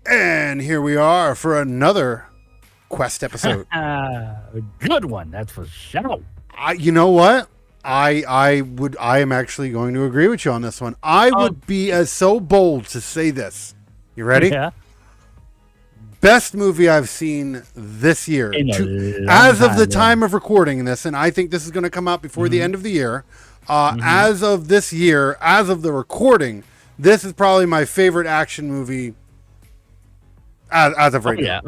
And here we are for another Quest episode. A good one, that's for sure. You know what? I am actually going to agree with you on this one. I would be so bold to say this. You ready? Yeah. Best movie I've seen this year. As of the time of recording this, and I think this is going to come out before the end of the year. As of this year, as of the recording, this is probably my favorite action movie as of right now.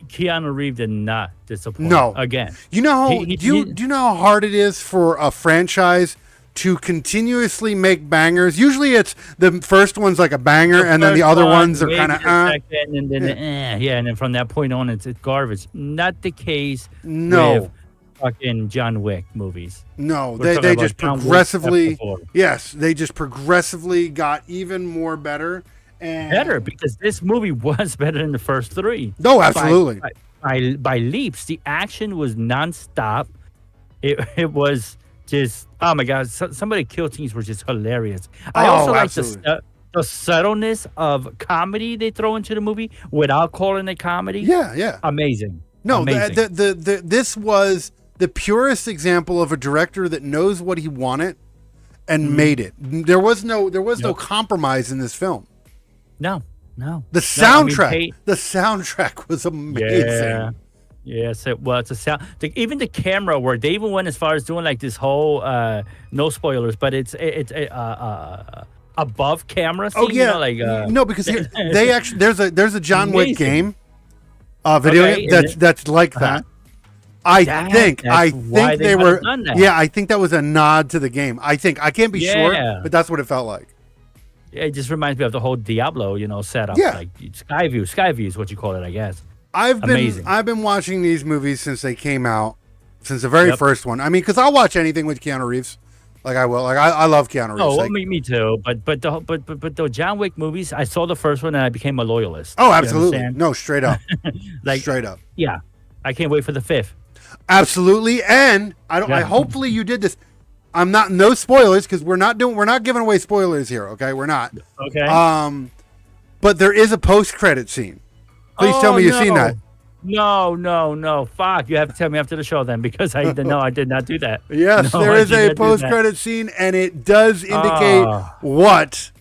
Keanu Reeves did not disappoint. No. Again. You know how, do you know how hard it is for a franchise to continuously make bangers? Usually it's the first one's like a banger, and then the other ones are kind of and then and then from that point on it's garbage. Not the case with fucking John Wick movies. No, they just progressively they just progressively got even more better. And better, because this movie was better than the first three. No, absolutely. By leaps. The action was nonstop. It was just, oh my God, some of the kill scenes were just hilarious. I also like the subtleness of comedy they throw into the movie without calling it comedy. Yeah. Amazing. No, amazing. This was the purest example of a director that knows what he wanted and made it. There was no compromise in this film. No. The soundtrack, the soundtrack was amazing. Yeah. Yes, it was. Even the camera work. They even went as far as doing like this whole no spoilers, but it's above camera scene. Oh yeah, no, because they actually there's a John Wick game, video game that's like that. I think they were. Yeah, I think that was a nod to the game. I can't be sure, but that's what it felt like. It just reminds me of the whole Diablo, setup. Yeah. Like Skyview is what you call it, I guess. I've been watching these movies since they came out, since the very first one. I mean, because I'll watch anything with Keanu Reeves, like I will. Like I love Keanu Reeves. Oh, well, me too. But the John Wick movies, I saw the first one and I became a loyalist. Oh, absolutely. No, straight up. Straight up. Yeah, I can't wait for the fifth. Absolutely, and I hopefully you did this. I'm not no spoilers because we're not giving away spoilers here. Okay, we're not. Okay. But there is a post-credit scene. Please tell me you've seen that. No. Fuck, you have to tell me after the show then, because I did not do that. Yes, there is a post-credit scene, and it does indicate what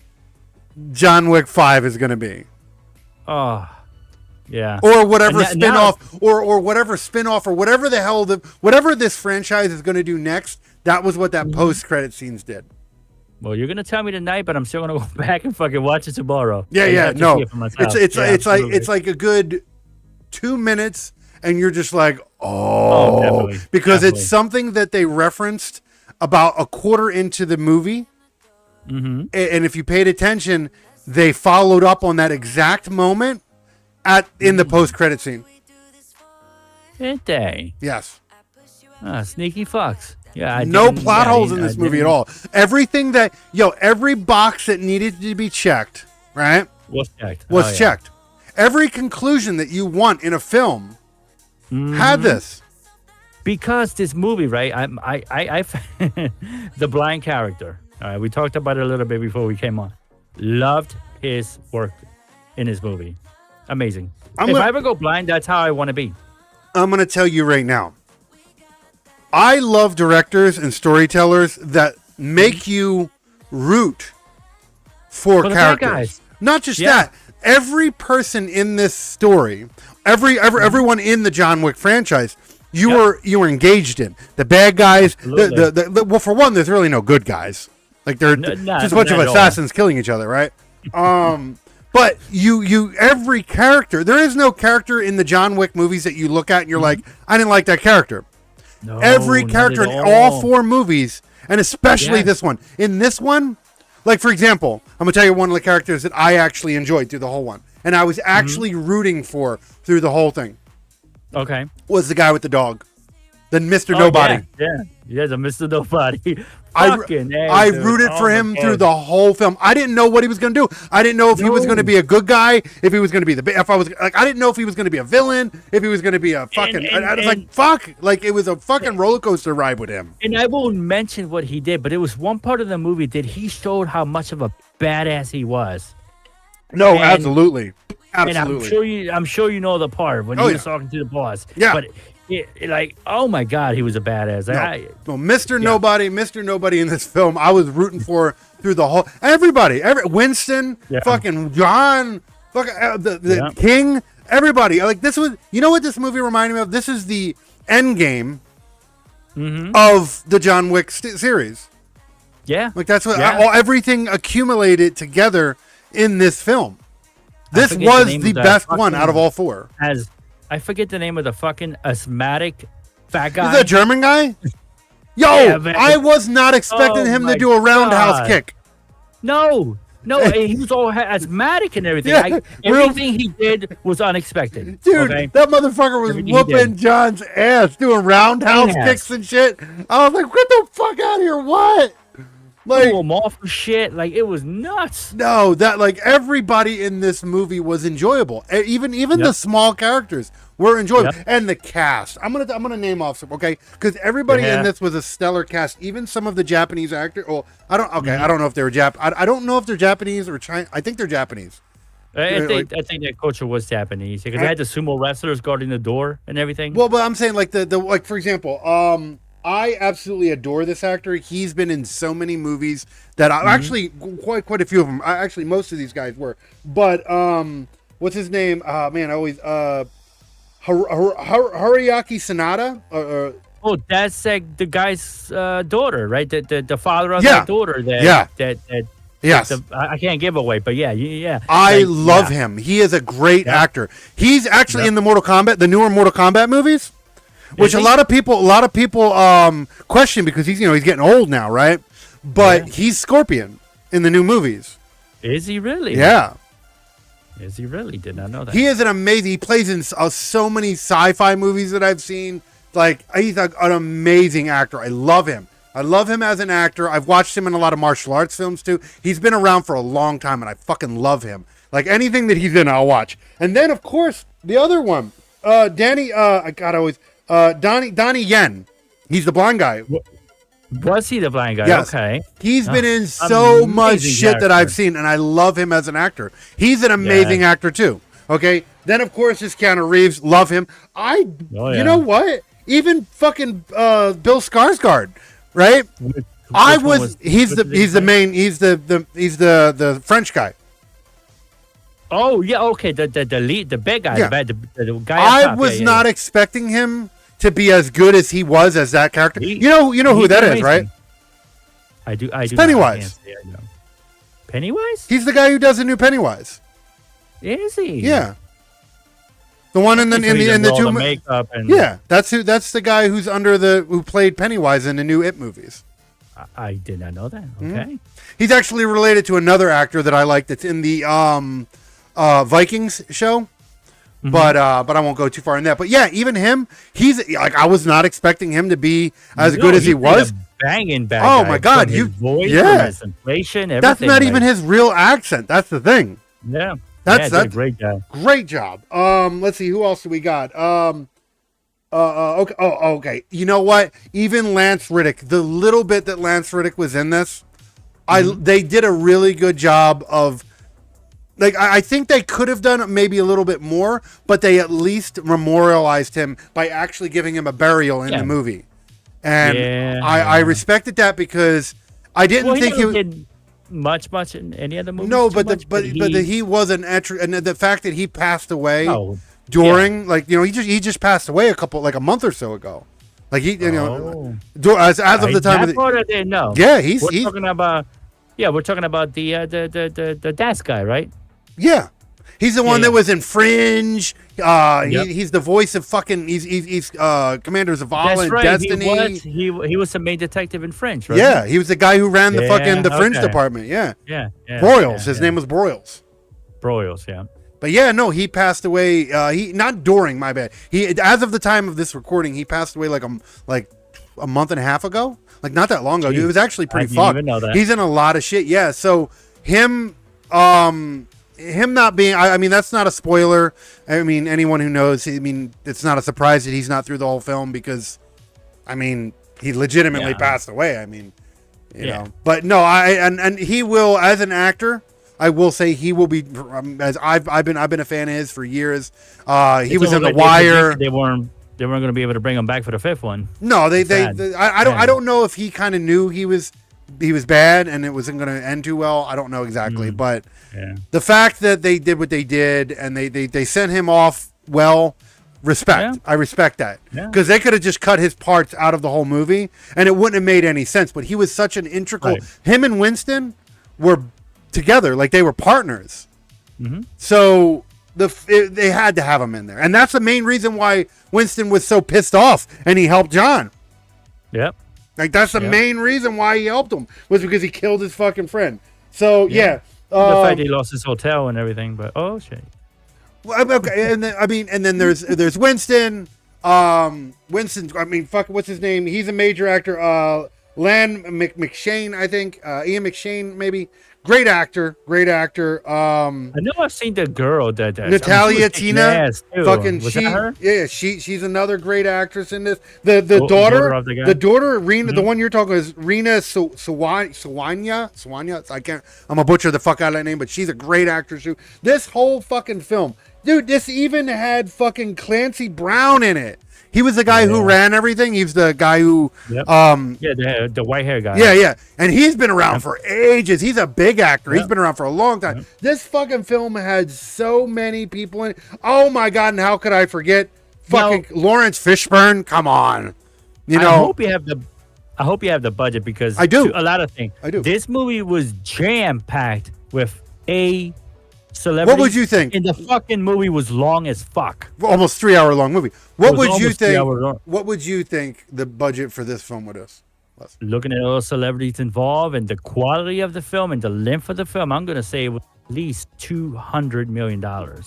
John Wick 5 is going to be. Oh. Yeah. Or whatever spin-off, or whatever spin-off, or whatever the hell whatever this franchise is going to do next. That was what that post-credit scenes did. Well, you're gonna tell me tonight, but I'm still gonna go back and fucking watch it tomorrow. Yeah, no. It's like a good 2 minutes, and you're just like, definitely. Because it's something that they referenced about a quarter into the movie, and if you paid attention, they followed up on that exact moment in the post-credit scene. Did they? Yes. Sneaky fucks. Yeah, no plot holes in this movie at all. Everything every box that needed to be checked, right? Was checked. Every conclusion that you want in a film had this. Because this movie, right? I the blind character. All right, we talked about it a little bit before we came on. Loved his work in his movie. Amazing. If I ever go blind, that's how I want to be. I'm going to tell you right now. I love directors and storytellers that make you root for characters. Not just that. Every person in this story, everyone in the John Wick franchise, you were engaged in. The bad guys. Well, for one, there's really no good guys. Like they're just a bunch of assassins killing each other, right? But every character, there is no character in the John Wick movies that you look at and you're like, I didn't like that character. No, every character in all 4 movies, and especially this one. In this one, like for example, I'm gonna tell you one of the characters that I actually enjoyed through the whole one, and I was actually rooting for through the whole thing. Okay, was the guy with the dog, the Mr. Nobody. Yeah, the Mr. Nobody. I rooted for him through the whole film. I didn't know what he was going to do. I didn't know if he was going to be a good guy, if he was going to be I didn't know if he was going to be a villain, if he was going to be a fucking. I was like, fuck, like it was a fucking roller coaster ride with him. And I won't mention what he did, but it was one part of the movie that he showed how much of a badass he was. No, absolutely. And I'm sure you know the part when he was talking to the boss. Yeah. But like, oh my God, he was a badass. Mr. Nobody in this film, I was rooting for through the whole. Winston, fucking John, fucking the King, everybody. Like this was, you know what this movie reminded me of? This is the end game of the John Wick series. Yeah, like that's what everything accumulated together in this film. This was the best one out of all 4. I forget the name of the fucking asthmatic fat guy. Is that a German guy? Yo, I was not expecting him to do a roundhouse kick. No, he was all asthmatic and everything. Everything he did was unexpected. Dude, that motherfucker was whooping John's ass, doing roundhouse kicks and shit. I was like, get the fuck out of here, what? Like, him off for shit. Like, it was nuts. No, that like everybody in this movie was enjoyable. Even the small characters were enjoyable, and the cast. I'm gonna name off some, okay? Because everybody in this was a stellar cast. Even some of the Japanese actors. Well, I don't know if they were I don't know if they're Japanese or Chinese. I think they're Japanese. I think that culture was Japanese because they had the sumo wrestlers guarding the door and everything. Well, but I'm saying like the like for example, I absolutely adore this actor. He's been in so many movies that I actually quite a few of them. Actually, most of these guys were. But what's his name? Man, I always Hiroyuki Sanada. Oh, that's like the guy's daughter, right? The father of that daughter. Yes. I can't give away, but yeah. I love him. He is a great actor. He's actually in the newer Mortal Kombat movies. Which a lot of people question because he's getting old now, right? But he's Scorpion in the new movies. Is he really? Yeah. Is he really? Did not know that. He is an amazing. He plays in so many sci-fi movies that I've seen. Like he's an amazing actor. I love him. I love him as an actor. I've watched him in a lot of martial arts films too. He's been around for a long time, and I fucking love him. Like anything that he's in, I'll watch. And then of course the other one, Donnie Yen. He's the blind guy. Was he the blind guy? Yes. Okay. He's been in so much shit that I've seen, and I love him as an actor. He's an amazing actor too. Okay. Then of course is Keanu Reeves. Love him. You know what? Even fucking Bill Skarsgård, right? He's the French guy. Oh yeah, okay. The lead, the big guy, the guy. I was not expecting him to be as good as he was as that character. You know who that is, right? I do. Pennywise. Pennywise? He's the guy who does the new Pennywise. Is he? Yeah. The one in the two makeup and that's the guy who played Pennywise in the new It movies. I did not know that. Okay. He's actually related to another actor that I like that's in the Vikings show. But I won't go too far in that. But yeah, even him, he's like I was not expecting him to be as good as he was. Banging back. Oh my God, his voice, his inflation, everything. That's not even his real accent. That's the thing. Yeah. That's a great job. Great job. Let's see, who else do we got? Okay. Okay. You know what? Even Lance Riddick, the little bit that Lance Riddick was in this, they did a really good job of. Like, I think they could have done maybe a little bit more, but they at least memorialized him by actually giving him a burial in the movie. And I respected that because I didn't think he did much in any other movie. No, but he was an entry, and the fact that he passed away during, like, you know, he just passed away a month or so ago. Like, he, you know, as of the time of the, I didn't know. Yeah, we're talking about the Das guy, right? Yeah, he's the one that was in Fringe. He's the voice of fucking. He's Commander Zavala in Destiny. He was the main detective in Fringe, right? Yeah, he was the guy who ran the Fringe department. Yeah. Broyles. His name was Broyles. Broyles, yeah. But yeah, no, he passed away. He not during, my bad. He, as of the time of this recording, he passed away like a month and a half ago. Like, not that long ago. Dude, it was actually pretty fucked. I didn't even know that. He's in a lot of shit. Yeah. So him not being, I mean, that's not a spoiler. I mean, anyone who knows, I mean, it's not a surprise that he's not through the whole film because, I mean, he legitimately passed away. I mean, you know, but no, and he will, as an actor, I will say he will be, as I've been a fan of his for years. He was in The Wire. They weren't going to be able to bring him back for the fifth one. No, I don't know if he kind of knew he was bad and it wasn't going to end too well. I don't know exactly, but the fact that they did what they did and they sent him off well, respect. I respect that because they could have just cut his parts out of the whole movie and it wouldn't have made any sense. But he was such an integral. Him and Winston were together, like they were partners. So they had to have him in there, and that's the main reason why Winston was so pissed off and he helped John. Yep. Like, that's the main reason why he helped him was because he killed his fucking friend. So, the fact he lost his hotel and everything, but shit. Well, okay, and then there's Winston. Winston, I mean, fuck, what's his name? He's a major actor. McShane, I think. Ian McShane, maybe. Great actor. I know I've seen the girl that Natalia Tina. Fucking was that her? Yeah, she's another great actress in this. The daughter Rena, the one you're talking about is Rena Sawanya. I'm a butcher the fuck out of that name, but she's a great actress too. This whole fucking film, dude, this even had fucking Clancy Brown in it. He was the guy who ran everything. He was the guy who, the white hair guy. Yeah, and he's been around for ages. He's a big actor. He's been around for a long time. This fucking film had so many people in it. Oh my god! And how could I forget fucking Lawrence Fishburne? Come on, you know. I hope you have the budget because I do a lot of things. I do. This movie was jam packed with celebrity. What would you think? And the fucking movie was long as fuck. Almost 3 hour long movie. What would you think? What would you think the budget for this film was? Looking at all the celebrities involved and the quality of the film and the length of the film, I'm gonna say it was at least $200 million.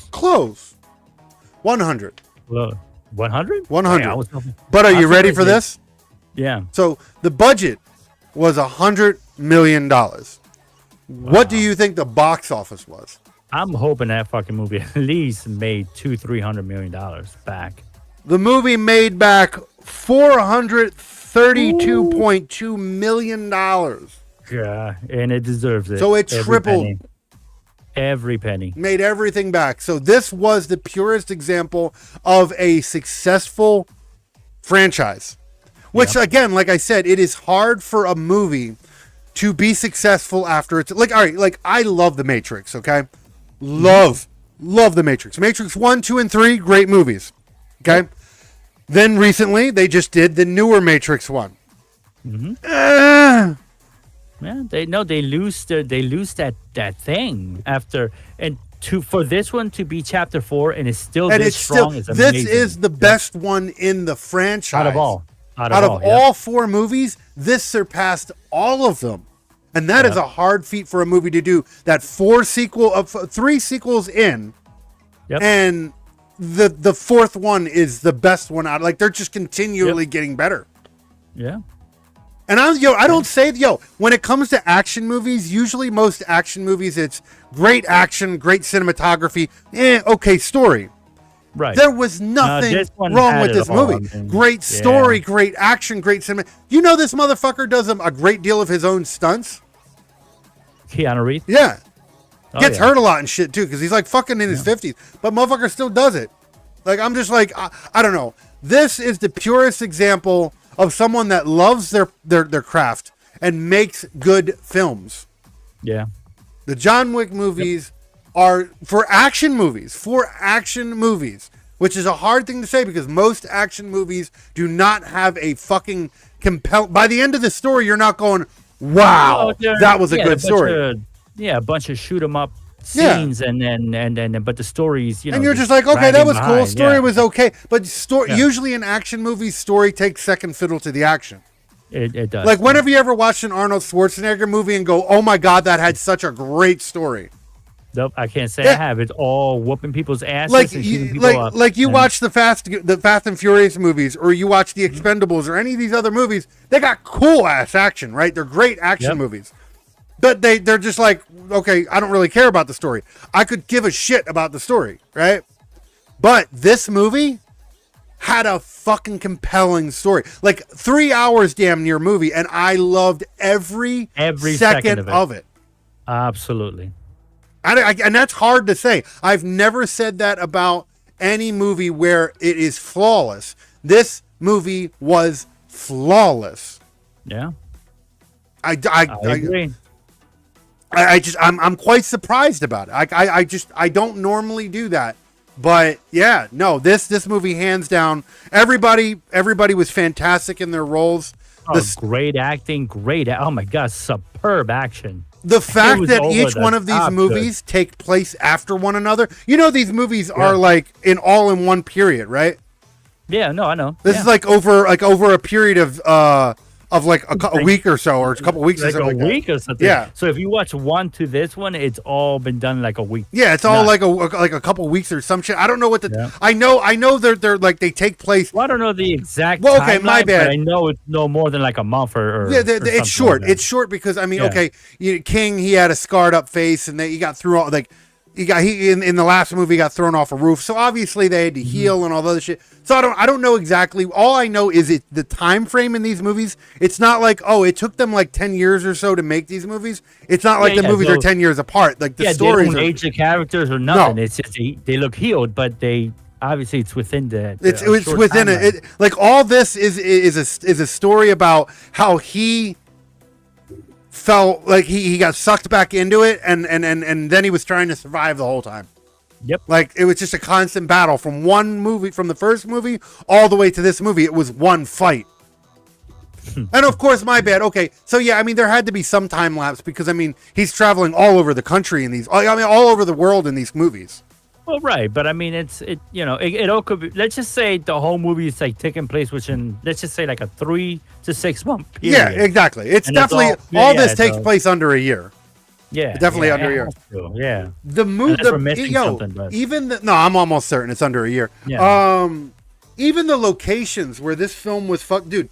Close. 100. 100? 100. But are you ready for this? Yeah. So the budget was $100 million. What do you think the box office was? I'm hoping that fucking movie at least made $200-300 million back. The movie made back $432.2 million. Yeah, and it deserves it. So it tripled. Every penny. Made everything back. So this was the purest example of a successful franchise. Which, again, like I said, it is hard for a movie to be successful after it's like, all right, like I love The Matrix, okay? Love The Matrix. Matrix 1, 2, and 3, great movies. Okay? Then recently they just did the newer Matrix one. Yeah, they lose that thing after for this one to be chapter 4 and it's still this strong is amazing. This is the best one in the franchise. Out of all 4 movies, this surpassed all of them. And that is a hard feat for a movie to do. That 3 sequels in, and the 4th one is the best one out. Like they're just continually getting better. Yeah. And I don't say, when it comes to action movies, usually most action movies, it's great action, great cinematography, okay story. Right. There was nothing wrong with this movie. Great story, great action, great cinema. You know this motherfucker does a great deal of his own stunts? Keanu Reeves? Yeah. Gets hurt a lot and shit, too, because he's like fucking in his 50s. But motherfucker still does it. Like, I'm just like, I don't know. This is the purest example of someone that loves their craft and makes good films. Yeah. The John Wick movies are for action movies, which is a hard thing to say because most action movies do not have a fucking by the end of the story, you're not going, wow, that was a good story. A bunch of shoot 'em up scenes and then but the stories, and you're just like, okay, that was cool. Story was okay, but usually in action movies, story takes second fiddle to the action. It does. Like whenever you ever watched an Arnold Schwarzenegger movie and go, oh my god, that had such a great story. Nope, I can't say I have. It's all whooping people's asses like and shooting people up. Like you watch the Fast and Furious movies, or you watch the Expendables, or any of these other movies. They got cool ass action, right? They're great action movies. But they're just like, okay, I don't really care about the story. I could give a shit about the story, right? But this movie had a fucking compelling story. Like 3 hours damn near movie, and I loved every second of it. Absolutely. And that's hard to say. I've never said that about any movie where it is flawless. This movie was flawless. Yeah. I agree. I'm quite surprised about it. I don't normally do that, but yeah, no, this movie hands down. Everybody was fantastic in their roles. Great acting, oh my god, superb action. The fact that each one of these movies take place after one another. You know, these movies are like in one period, right? Yeah, no, I know. This is like over a period of like a week or so, or a couple weeks or something. Or something. Yeah. So if you watch one to this one, it's all been done like a week. Yeah, it's all like a couple weeks or some shit. I don't know what I know they're like they take place. Well, I don't know the exact. Well, okay, my bad. But I know it's no more than like a month or it's short. It's short because I mean, okay, King, he had a scarred up face, and he got through all like. He in the last movie got thrown off a roof, so obviously they had to heal and all the other shit. So I don't know exactly. All I know is the time frame in these movies. It's not like it took them like 10 years or so to make these movies. It's not like the movies are 10 years apart. Like the stories they don't age the characters or nothing. No. It's just they look healed, but they obviously it's within the it's within it. Like all this is a story about how he felt like he got sucked back into it and then he was trying to survive the whole time. Yep. Like it was just a constant battle from the first movie all the way to this movie. It was one fight. And of course, my bad. Okay. So yeah, I mean there had to be some time lapse because I mean he's traveling all over the country in these all over the world in these movies. Well, right, but I mean, it all could be. Let's just say the whole movie is like taking place within, let's just say like a 3 to 6 month period. Yeah, exactly. It's definitely all this takes place under a year. Yeah, definitely under a year. Yeah, the movie, I'm almost certain it's under a year. Yeah. Even the locations where this film was dude.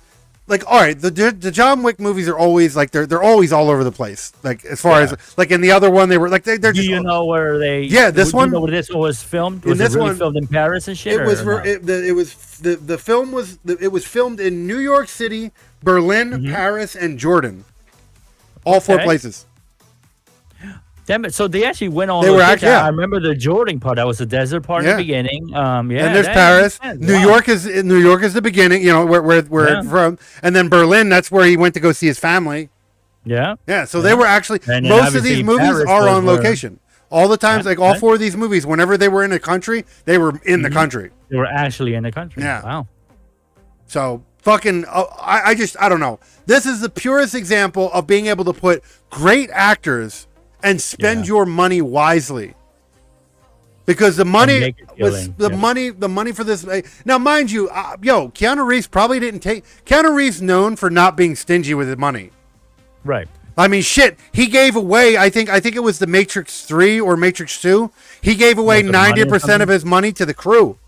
Like, all right, the John Wick movies are always like they're always all over the place. Like as far as like in the other one, they were like they're just. Do you know where they? Yeah, this one. You know where this was filmed? Was it really filmed in Paris and shit? The film was filmed in New York City, Berlin, Paris, and Jordan. All 4 places. Damn it! So they actually went on. I remember the Jordan part. That was the desert part in the beginning. And there's Paris. New York is the beginning. You know where it's from, and then Berlin. That's where he went to go see his family. Yeah. Yeah. So they were actually most of these movies are on location. All the times, like all 4 of these movies, whenever they were in a country, they were in the country. They were actually in the country. Yeah. Wow. So fucking, I don't know. This is the purest example of being able to put great actors and spend your money wisely, because the money was the money for this. Now, mind you, Keanu Reeves probably didn't take. Keanu Reeves known for not being stingy with his money. Right. I mean, shit. He gave away. I think it was the Matrix 3 or Matrix 2. He gave away 90% of his money to the crew.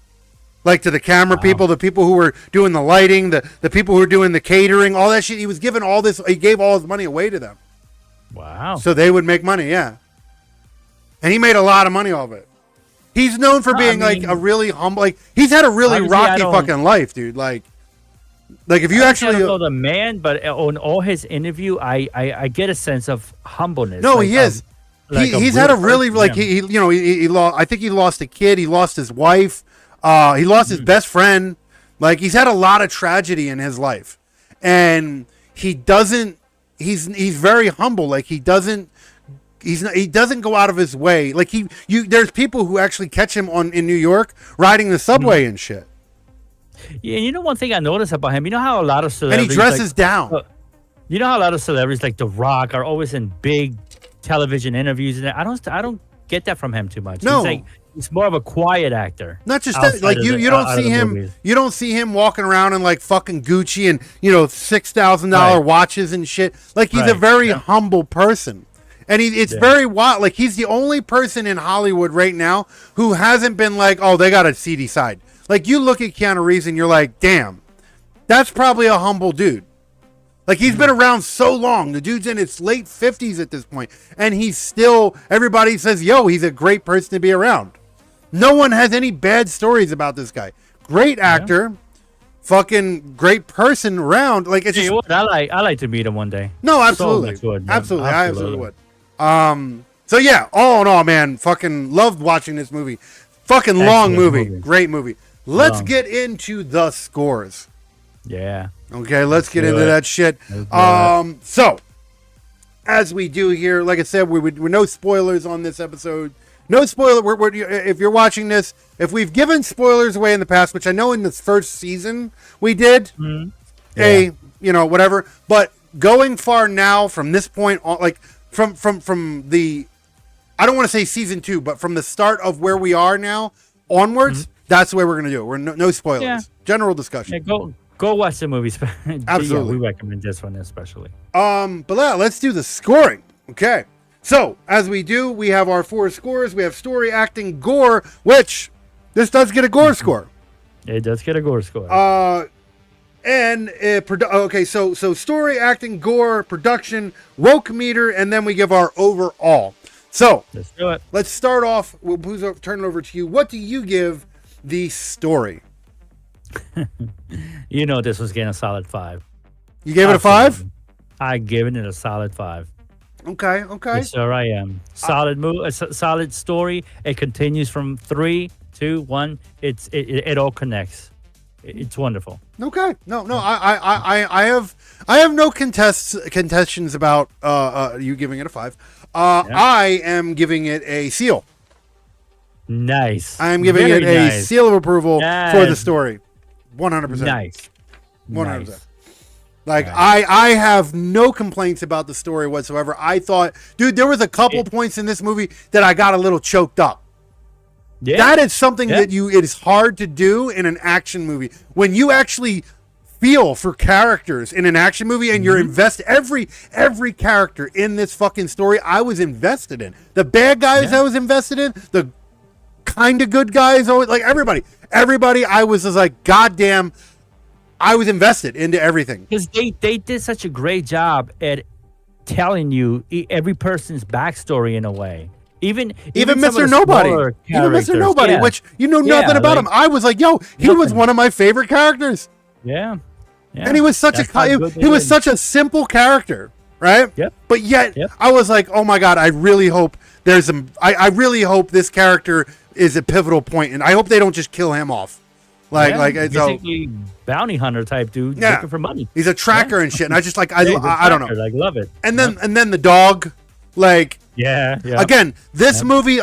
Like to the camera people, the people who were doing the lighting, the people who were doing the catering, all that shit. He was giving all this. He gave all his money away to them. Wow. So they would make money, yeah. And he made a lot of money off it. He's known for being like a really humble. Like he's had a really rocky fucking life, dude. Like if you actually I don't know the man, but on all his interview, I get a sense of humbleness. No, he is. He's had a really like he lost. I think he lost a kid. He lost his wife. He lost his best friend. Like he's had a lot of tragedy in his life, and he doesn't. He's very humble. Like he doesn't go out of his way. Like there's people who actually catch him in New York riding the subway and shit. Yeah, you know one thing I noticed about him. You know how a lot of celebrities and he dresses down. You know how a lot of celebrities like The Rock are always in big television interviews, and I don't get that from him too much. No. He's more of a quiet actor. Not just that, like you don't see him. Movies. You don't see him walking around in like fucking Gucci and $6,000 watches and shit. Like he's a very humble person, and it's very wild. Like he's the only person in Hollywood right now who hasn't been like, oh, they got a seedy side. Like you look at Keanu Reeves and you're like, damn, that's probably a humble dude. Like he's been around so long. The dude's in his late 50s at this point, and he's still. Everybody says, yo, he's a great person to be around. No one has any bad stories about this guy. Great actor, fucking great person around. Like it's just, I like to meet him one day. No, absolutely, absolutely, I absolutely would. So yeah, all in all, man, fucking loved watching this movie. Fucking long movie, great movie. Let's get into the scores. Yeah. Okay, let's get into that shit. So as we do here, like I said, we're no spoilers on this episode. No spoiler. If you're watching this, if we've given spoilers away in the past, which I know in this first season we did, whatever. But going far now from this point on, like from the, I don't want to say season 2, but from the start of where we are now onwards, that's the way we're gonna do it. We're no spoilers. Yeah. General discussion. Yeah, go watch the movies. Absolutely, we recommend this one especially. But let's do the scoring. Okay. So, as we do, we have our 4 scores. We have story, acting, gore, which this does get a gore score. It does get a gore score. Okay, so story, acting, gore, production, woke meter, and then we give our overall. So, let's do it. Let's start off. We'll turn it over to you. What do you give the story? This was getting a solid 5. You gave it a 5? I given it a solid 5. Okay. Yes, sir, I am. Solid story. It continues from 3, 2, 1. It all connects. It's wonderful. Okay. No. I have no contentions about you giving it a 5. I am giving it a seal. Nice. I am giving it a seal of approval for the story. 100%. Nice. 100%. Like, I have no complaints about the story whatsoever. I thought, dude, there was a couple points in this movie that I got a little choked up. Yeah. That is something that it is hard to do in an action movie. When you actually feel for characters in an action movie and you're invested, every character in this fucking story, I was invested in. The bad guys I was invested in, the kind of good guys, like everybody, I was just like, goddamn, I was invested into everything. Because they did such a great job at telling you every person's backstory in a way. Even Mr. Nobody. Even Mr. Nobody, which you know nothing about him. I was like, yo, he was one of my favorite characters. Yeah. And he was such such a simple character, right? Yep. But yet I was like, oh my God, I really hope I really hope this character is a pivotal point, and I hope they don't just kill him off. Basically bounty hunter type dude looking for money. He's a tracker and shit, and I just like I don't know. Like love it. And then the dog, like Again, this movie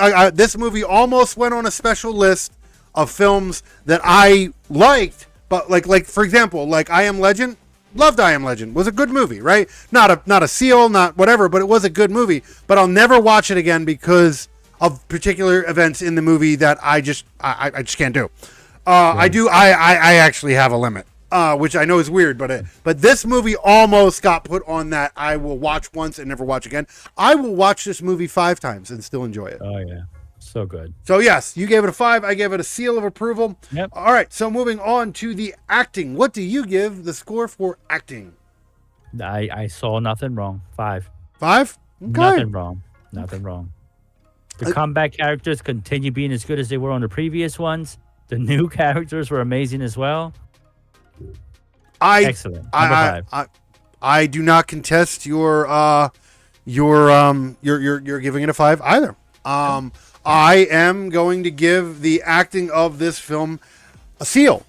almost went on a special list of films that I liked, but like for example, like I Am Legend, loved I Am Legend, was a good movie, right? Not a seal, not whatever, but it was a good movie. But I'll never watch it again because of particular events in the movie that I just can't do. I actually have a limit, which I know is weird, but this movie almost got put on that I will watch once and never watch again. I will watch this movie 5 times and still enjoy it. Oh yeah, So good. So yes, you gave it a 5. I gave it a seal of approval. Yep. All right. So moving on to the acting. What do you give the score for acting? I saw nothing wrong. 5. 5? Okay. Nothing wrong. Nothing wrong. The comeback characters continue being as good as they were on the previous ones. The new characters were amazing as well. Excellent. Number 5. I do not contest your giving it a 5 either. I am going to give the acting of this film a seal.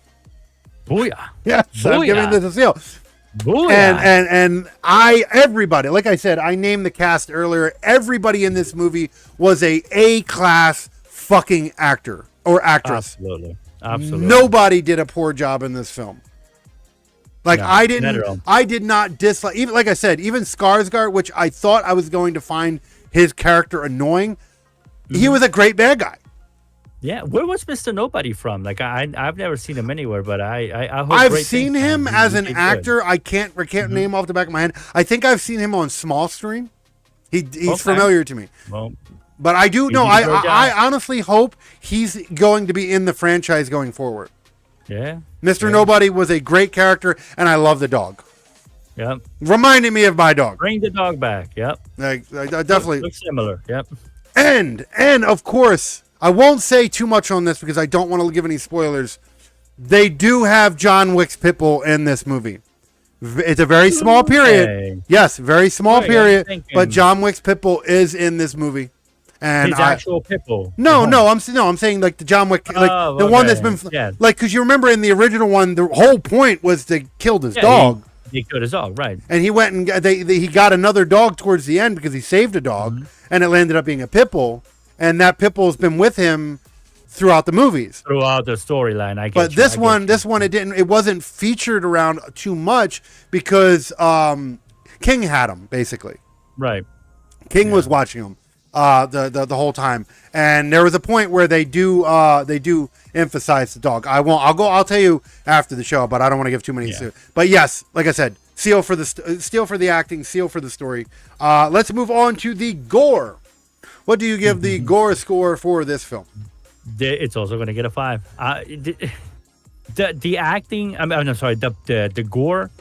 Booyah. Yes, I'm giving this a seal. Booyah. And everybody, like I said, I named the cast earlier. Everybody in this movie was a class fucking actor or actress. Absolutely. Nobody did a poor job in this film. Like, no, I did not dislike, even like I said, even Skarsgård, which I thought I was going to find his character annoying. He was a great bad guy. Yeah, where was Mr. Nobody from? Like, I've never seen him anywhere, but I've seen him as an actor. I can't name off the back of my head. I think I've seen him on small screen. He's familiar to me. Well, but I do know. I honestly hope he's going to be in the franchise going forward. Yeah, Mr. Nobody was a great character, and I love the dog. Yep, reminded me of my dog. Bring the dog back. Yep, I definitely looks similar. Yep, and of course. I won't say too much on this because I don't want to give any spoilers. They do have John Wick's Pitbull in this movie. It's a very small period. Yes, very small period. But John Wick's Pitbull is in this movie. And his actual Pitbull. No, I'm saying like the John Wick, like the one that's been like, because you remember in the original one, the whole point was to kill his dog. He killed his dog, right? And he went and he got another dog towards the end because he saved a dog, and it ended up being a Pitbull. And that Pitbull's been with him throughout the movies, throughout the storyline. But this one, it wasn't featured around too much because King had him basically. Right. King was watching him the whole time, and there was a point where they do emphasize the dog. I'll tell you after the show, but I don't want to give too many. But yes, like I said, seal for the acting, seal for the story. Let's move on to the gore. What do you give the gore score for this film? It's also going to get a 5. The acting, I'm sorry, the gore.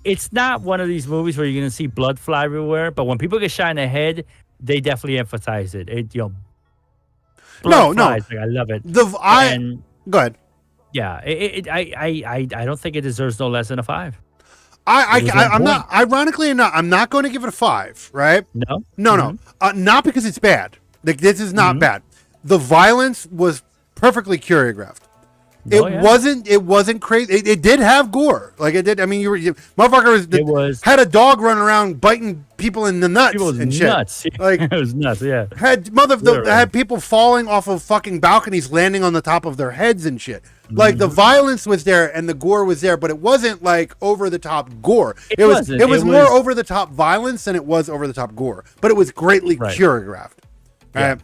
It's not one of these movies where you're going to see blood fly everywhere, but when people get shot in the head, they definitely emphasize it. Blood flies, like, I love it. Go ahead. Yeah, I don't think it deserves no less than a 5. I'm not. Ironically enough, I'm not going to give it a 5. Right? No. Not because it's bad. Like, this is not bad. The violence was perfectly choreographed. It wasn't crazy. It did have gore. Like it did. I mean, motherfucker had a dog running around biting people in the nuts and shit. Like it was nuts. Yeah. Had people falling off of fucking balconies, landing on the top of their heads and shit. Like the violence was there and the gore was there, but it wasn't like over the top gore. It was more over the top violence than it was over the top gore. But it was greatly choreographed. Yeah.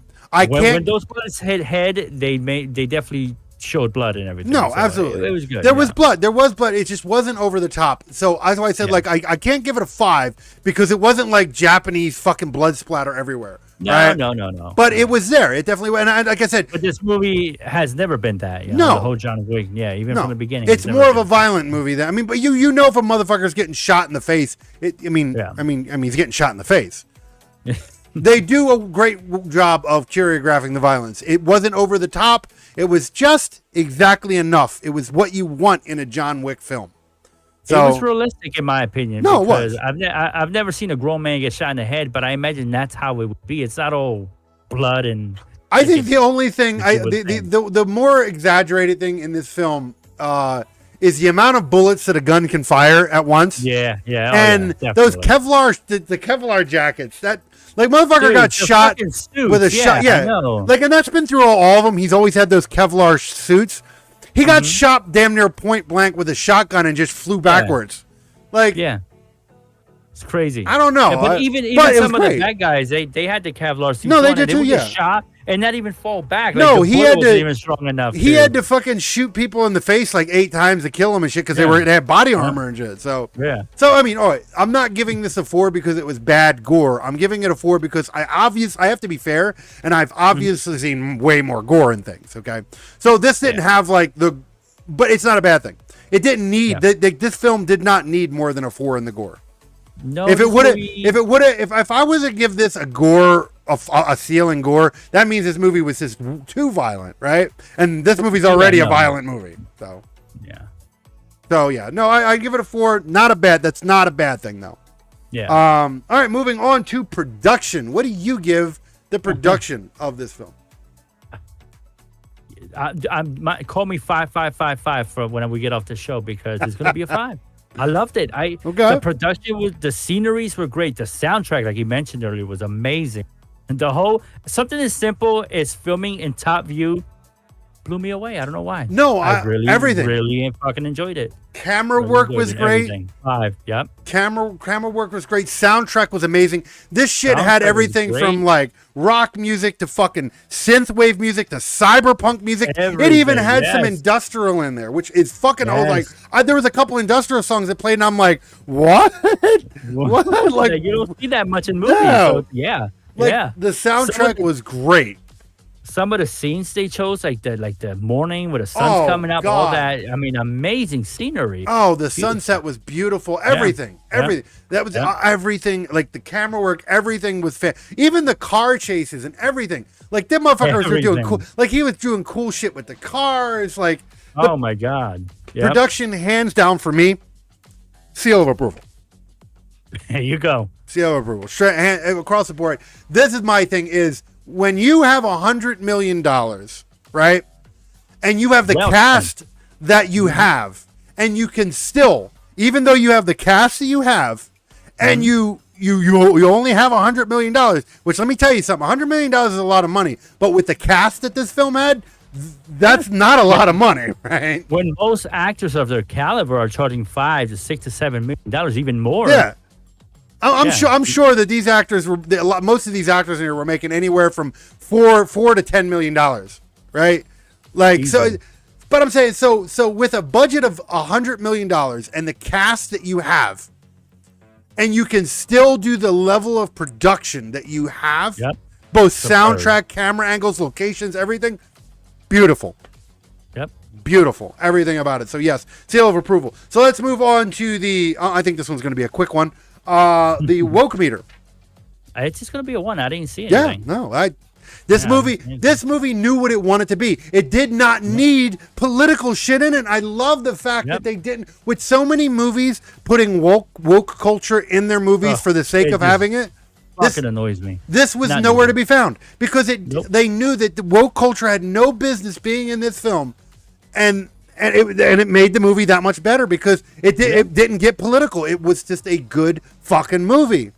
When those bullets hit head, they definitely showed blood and everything. No, absolutely. It was good. There was blood. It just wasn't over the top. So that's why I said like I can't give it a 5 because it wasn't like Japanese fucking blood splatter everywhere. No, right? No. But it was there. It definitely was. And like I said, but this movie has never been that. The whole John Wick. Yeah, even from the beginning. It's more of a violent movie. But you know if a motherfucker's getting shot in the face, he's getting shot in the face. They do a great job of choreographing the violence. It wasn't over the top. It was just exactly enough. It was what you want in a John Wick film. So, it was realistic, in my opinion. No, it was. I've never seen a grown man get shot in the head, but I imagine that's how it would be. It's not all blood and. I think the only thing, the more exaggerated thing in this film is the amount of bullets that a gun can fire at once. Yeah. Those the Kevlar jackets that. Like, motherfucker got shot with a shot. Yeah. Like, and that's been through all of them. He's always had those Kevlar suits. He got shot damn near point blank with a shotgun and just flew backwards. Like, it's crazy. I don't know. Yeah, but even some of the bad guys, they had the Kevlar suits. No, they did too, get shot and not even fall back. No, like, he had to. Even strong enough. He had to fucking shoot people in the face like 8 times to kill them and shit because they had body armor and shit. So So I mean, all right, I'm not giving this a 4 because it was bad gore. I'm giving it a 4 because I have to be fair, and I've obviously seen way more gore and things. Okay, so this didn't have like but it's not a bad thing. It didn't need this film did not need more than a 4 in the gore. No, if I was to give this a gore, a seal in gore, that means this movie was just too violent, right? And this movie's already a violent movie, so no, I give it a 4. That's not a bad thing though. Yeah. All right, moving on to production. What do you give the production of this film? Call me 5555 for when we get off the show because it's gonna be a 5. I loved it. The production the sceneries were great. The soundtrack, like you mentioned earlier, was amazing. And something as simple as filming in top view blew me away. I don't know why. No, I really, everything. Really fucking enjoyed it. Camera work was great. Everything. 5, yep. Camera work was great. Soundtrack was amazing. This shit had everything from like rock music to fucking synthwave music to cyberpunk music. Everything, it even had some industrial in there, which is fucking there was a couple industrial songs that played and I'm like, what? What? Like you don't see that much in movies. No. So, the soundtrack was great. Some of the scenes they chose, like the morning where the sun's coming up, all that. I mean, amazing scenery. Oh, the sunset was beautiful. Everything. That was everything. Like the camera work, everything was even the car chases and everything. Like them motherfuckers were doing cool. Like he was doing cool shit with the cars. Like oh my god, production hands down for me. Seal of approval. There you go. Seal of approval. Straight across the board. This is my thing is. When you have $100 million, right, and you have the cast that you have, and you can still, even though you have the cast that you have, and you only have $100 million, which let me tell you something, $100 million is a lot of money, but with the cast that this film had, that's not a lot of money, right? When most actors of their caliber are charging $5 to $6 to $7 million, even more. Yeah. I'm sure that these actors most of these actors here were making anywhere from $4 to $10 million, right? Like easy. So, but I'm saying so with a budget of $100 million and the cast that you have, and you can still do the level of production that you have, both soundtrack, camera angles, locations, everything, beautiful. Yep. Beautiful, everything about it. So yes, seal of approval. So let's move on to the. I think this one's going to be a quick one. The woke meter. It's just gonna be a 1. I didn't see anything. Yeah, no, this movie knew what it wanted to be. It did not need political shit in it. I love the fact that they didn't. With so many movies putting woke culture in their movies for the sake of having it. Fucking annoys me. This was nowhere to be found because they knew that the woke culture had no business being in this film, and it made the movie that much better because it didn't get political. It was just a good fucking movie.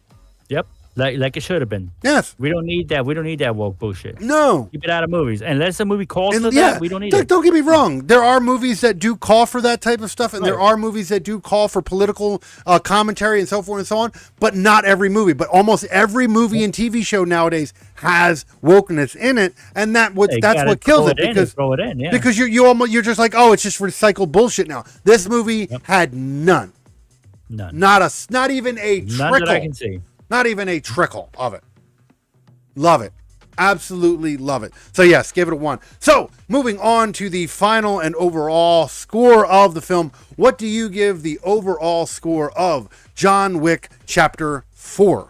Yep, like it should have been. Yes, we don't need that. We don't need that woke bullshit. No, keep it out of movies. Unless a movie calls for that, we don't need it. Don't get me wrong. There are movies that do call for that type of stuff, and there are movies that do call for political commentary and so forth and so on. But not every movie. But almost every movie and TV show nowadays has wokeness in it, and that's what kills it because throw it in, because you're just like, oh, it's just recycled bullshit now. This movie had none. Not even a trickle. None that I can see. Not even a trickle of it. Love it. Absolutely love it. So yes, give it a 1. So moving on to the final and overall score of the film. What do you give the overall score of John Wick Chapter 4?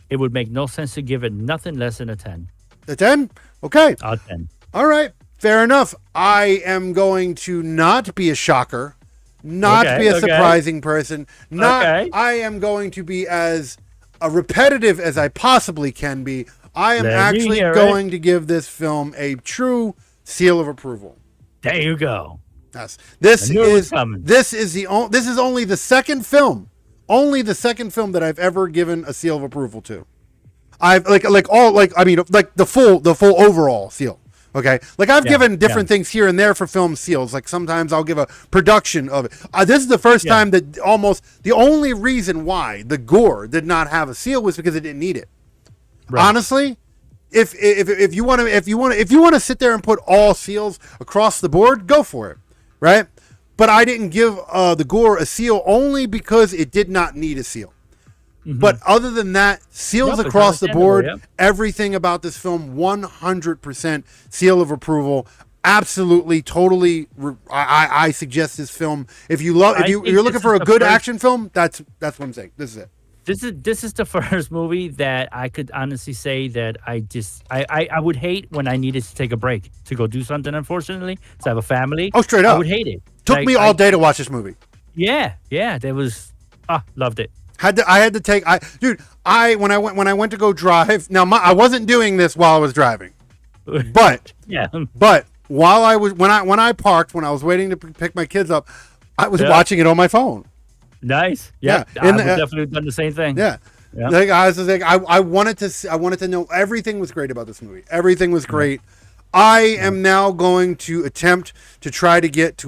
It would make no sense to give it nothing less than a 10. A 10? Okay. A 10. All right. Fair enough. I am going to not be a shocker, not be a surprising person. I am going to be as repetitive as I possibly can be. I am actually going to give this film a true seal of approval. There you go. Yes. This is only the second film that I've ever given a seal of approval to. I've the full overall seal. Okay, like I've given different things here and there for film seals. Like sometimes I'll give a production of it. This is the first time that almost the only reason why the gore did not have a seal was because it didn't need it. Right. Honestly, if you want to sit there and put all seals across the board, go for it, right? But I didn't give the gore a seal only because it did not need a seal. Mm-hmm. But other than that, seals across the board. Yep. Everything about this film, 100% seal of approval. Absolutely, totally. I suggest this film. If you're looking for a good action film, that's what I'm saying. This is it. This is the first movie that I could honestly say that I would hate when I needed to take a break to go do something. Unfortunately, so I have a family. Oh, straight up, I would hate it. Took me all day to watch this movie. Yeah, there was. Loved it. I had to take. When I went to go drive. Now I wasn't doing this while I was driving, but yeah. But while I was when I parked, when I was waiting to pick my kids up, I was watching it on my phone. Nice. Yeah. I would definitely done the same thing. Yeah. Like, I was like, I wanted to know everything was great about this movie. Everything was great. I am now going to attempt to try to get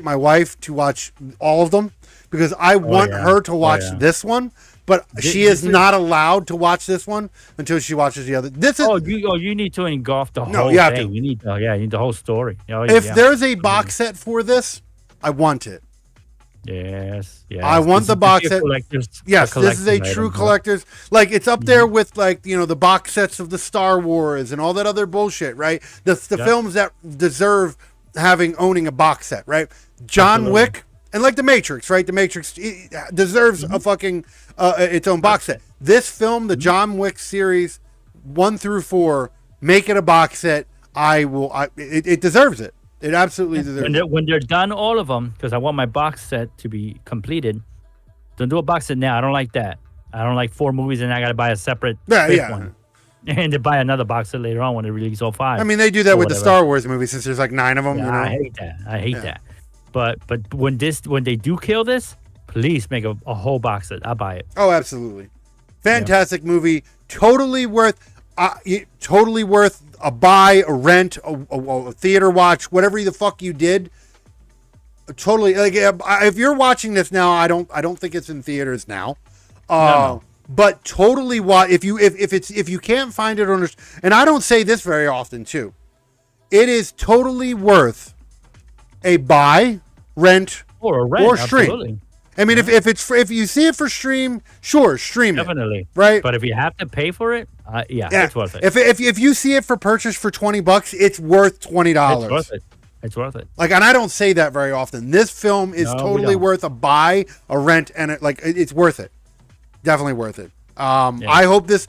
my wife to watch all of them because I want her to watch this one, but she is not allowed to watch this one until she watches the other. You need to engulf the whole thing. You need the whole story. If there's a box set for this, I want it. Yes. I want the box set. Yes, this is a true collector's. Like, it's up there with, like, the box sets of the Star Wars and all that other bullshit, right? The films that deserve owning a box set, right? John Wick and like The Matrix, right? The Matrix deserves a fucking its own box set. This film, the John Wick series 1 through 4, make it a box set. It deserves it. It absolutely deserves it. When they're done, all of them, because I want my box set to be completed. Don't do a box set now. I don't like that. I don't like 4 movies and I got to buy a separate one. And to buy another box set later on when they release all 5. I mean, they do that with the Star Wars movies since there's like 9 of them. Yeah, I hate that. I hate that. But when they do kill this, please make a whole box set. I'll buy it. Oh, absolutely. Fantastic movie. Totally worth a buy, a rent, a theater watch, whatever the fuck you did. Totally. Like, if you're watching this now, I don't think it's in theaters now. No. But totally watch if you can't find it on, and I don't say this very often too. It is totally worth a buy, rent, or stream. Absolutely. I mean, if you see it for stream, sure, stream definitely. It. Right. But if you have to pay for it, it's worth it. If you see it for purchase for $20, it's worth $20. It's worth it. Like, and I don't say that very often. This film is totally worth a buy, a rent, and it's worth it. Definitely worth it. I hope this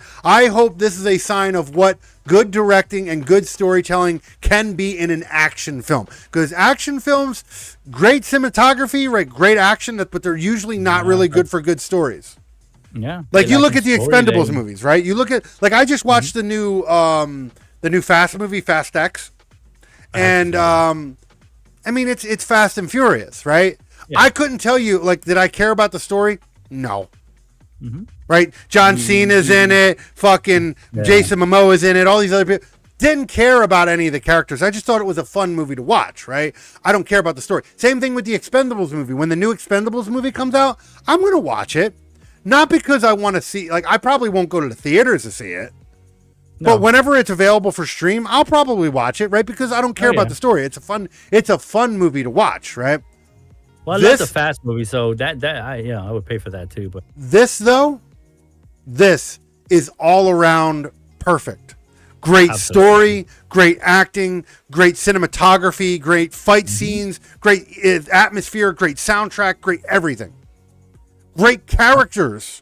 is a sign of what good directing and good storytelling can be in an action film. Because action films, great cinematography, right? Great action, but they're usually not really good for good stories. Yeah. Like, you look at the Expendables movies, right? You look at, like, I just watched the new Fast movie, Fast X, and I mean, it's Fast and Furious, right? Yeah. I couldn't tell you, like, did I care about the story? No. Mm-hmm. Right? John Cena's in it. Fucking Jason Momoa's in it. All these other people. Didn't care about any of the characters. I just thought it was a fun movie to watch, right? I don't care about the story. Same thing with the Expendables movie. When the new Expendables movie comes out, I'm going to watch it. Not because I want to see, like, I probably won't go to the theaters to see it. No. But whenever it's available for stream, I'll probably watch it, right? Because I don't care about the story. It's a fun movie to watch, right? Well, I love the Fast movie, so I would pay for that too. But this is all around perfect. Great story, great acting, great cinematography, great fight scenes, great atmosphere, great soundtrack, great everything. Great characters.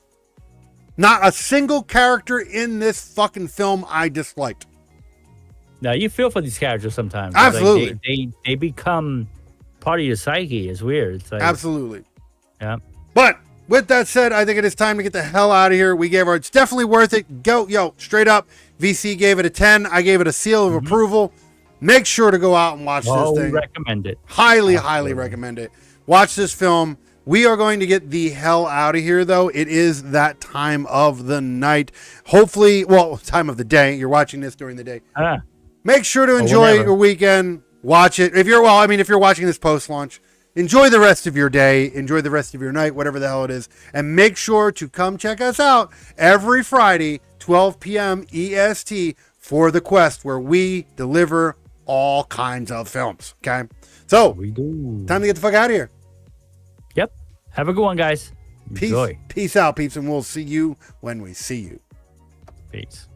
Not a single character in this fucking film I disliked. Now, you feel for these characters sometimes. Absolutely. Like they become part of your psyche. It's weird. It's like, absolutely. Yeah. But with that said, I think it is time to get the hell out of here. It's definitely worth it. Go, straight up. VC gave it a 10. I gave it a seal of approval. Make sure to go out and watch this thing. Recommend it. Highly recommend it. Watch this film. We are going to get the hell out of here, though. It is that time of the night. Hopefully, time of the day. You're watching this during the day. Make sure to enjoy your weekend. Watch it. If you're watching this post-launch, enjoy the rest of your day. Enjoy the rest of your night, whatever the hell it is. And make sure to come check us out every Friday, 12 p.m. EST, for the Quest, where we deliver all kinds of films. Okay, so we do. Time to get the fuck out of here. Yep. Have a good one, guys. Enjoy. Peace out, peeps, and we'll see you when we see you. Peace.